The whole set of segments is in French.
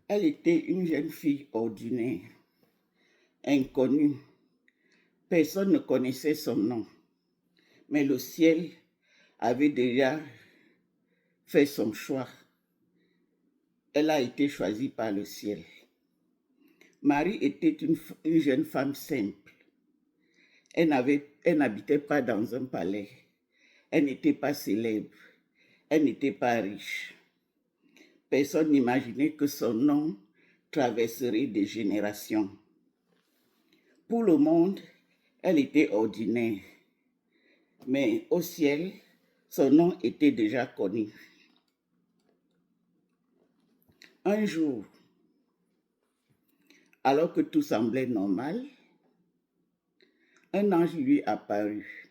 Elle était une jeune fille ordinaire, inconnue. Personne ne connaissait son nom, mais le ciel avait déjà fait son choix. Elle a été choisie par le ciel. Marie était une jeune femme simple. Elle n'habitait pas dans un palais. Elle n'était pas célèbre. Elle n'était pas riche. Personne n'imaginait que son nom traverserait des générations. Pour le monde, elle était ordinaire. Mais au ciel, son nom était déjà connu. Un jour, alors que tout semblait normal, un ange lui apparut.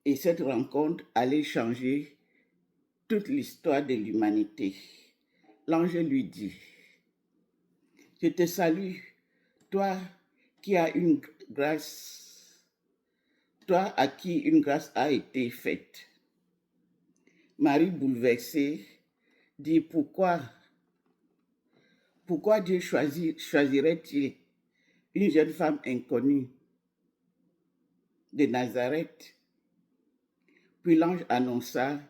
Et cette rencontre allait changer toute l'histoire de l'humanité. L'ange lui dit, je te salue, toi qui as une grâce, toi à qui une grâce a été faite. Marie, bouleversée, dit, pourquoi Dieu choisirait-il une jeune femme inconnue de Nazareth? Puis l'ange annonça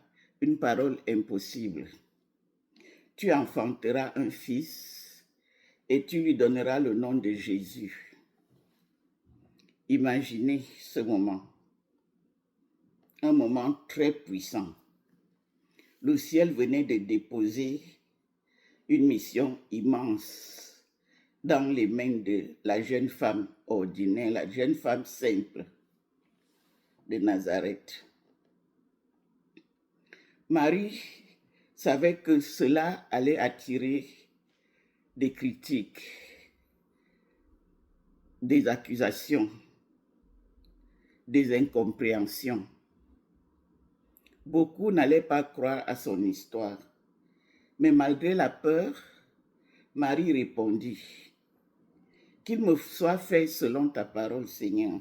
une parole impossible. Tu enfanteras un fils et tu lui donneras le nom de Jésus. Imaginez ce moment, un moment très puissant. Le ciel venait de déposer une mission immense dans les mains de la jeune femme ordinaire, la jeune femme simple de Nazareth. Marie savait que cela allait attirer des critiques, des accusations, des incompréhensions. Beaucoup n'allaient pas croire à son histoire. Mais malgré la peur, Marie répondit, qu'il me soit fait selon ta parole, Seigneur.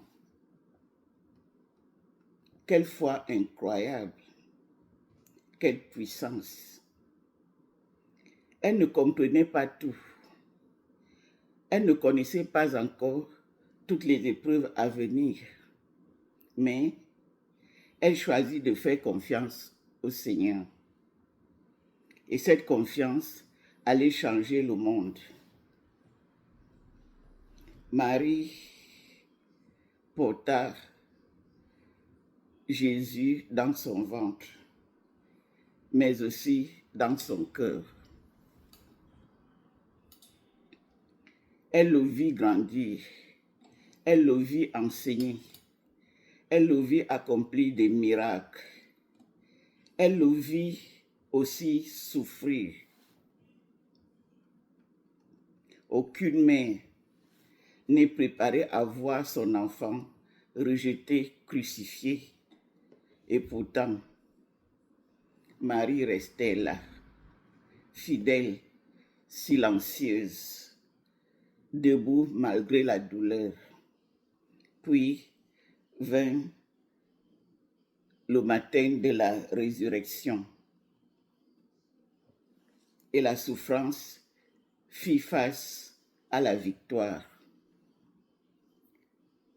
Quelle foi incroyable, quelle puissance. Elle ne comprenait pas tout. Elle ne connaissait pas encore toutes les épreuves à venir. Mais elle choisit de faire confiance au Seigneur. Et cette confiance allait changer le monde. Marie porta Jésus dans son ventre, mais aussi dans son cœur. Elle le vit grandir, elle le vit enseigner, elle le vit accomplir des miracles, elle le vit aussi souffrir. Aucune mère n'est préparée à voir son enfant rejeté, crucifié. Et pourtant, Marie restait là, fidèle, silencieuse, debout malgré la douleur. Puis vint le matin de la résurrection et la souffrance fit face à la victoire.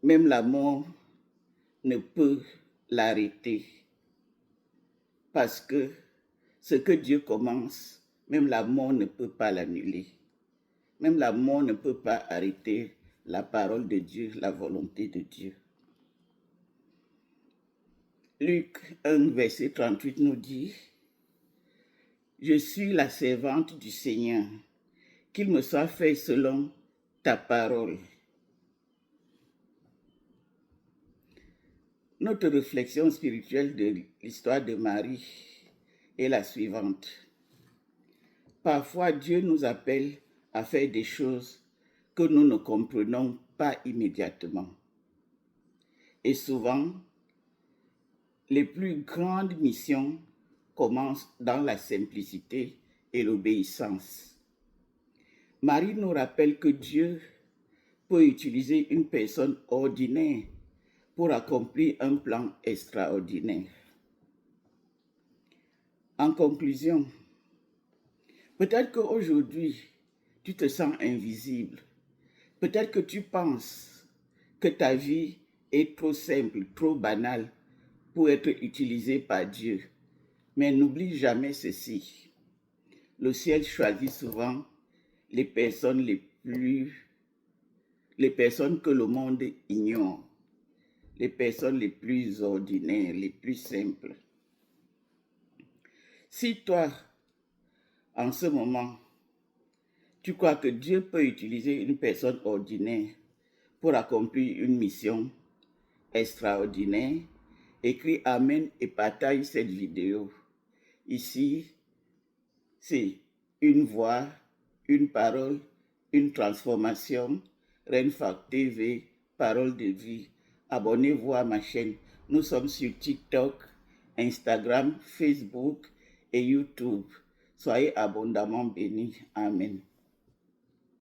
Même la mort ne peut l'arrêter parce que ce que Dieu commence, même la mort ne peut pas l'annuler. Même la mort ne peut pas arrêter la parole de Dieu, la volonté de Dieu. Luc 1, verset 38 nous dit, « Je suis la servante du Seigneur, qu'il me soit fait selon ta parole. » Notre réflexion spirituelle de l'histoire de Marie est la suivante. Parfois, Dieu nous appelle à faire des choses que nous ne comprenons pas immédiatement. Et souvent, les plus grandes missions commencent dans la simplicité et l'obéissance. Marie nous rappelle que Dieu peut utiliser une personne ordinaire pour accomplir un plan extraordinaire. En conclusion, Peut-être qu'aujourd'hui, tu te sens invisible. Peut-être que tu penses que ta vie est trop simple, trop banale pour être utilisée par Dieu. Mais n'oublie jamais ceci. Le ciel choisit souvent les personnes les personnes que le monde ignore, les personnes les plus ordinaires, les plus simples. Si toi, en ce moment, tu crois que Dieu peut utiliser une personne ordinaire pour accomplir une mission extraordinaire, écris Amen et partage cette vidéo. Ici, c'est une voix, une parole, une transformation. Renfac TV, parole de vie. Abonnez-vous à ma chaîne. Nous sommes sur TikTok, Instagram, Facebook et YouTube. Soyez abondamment bénis. Amen.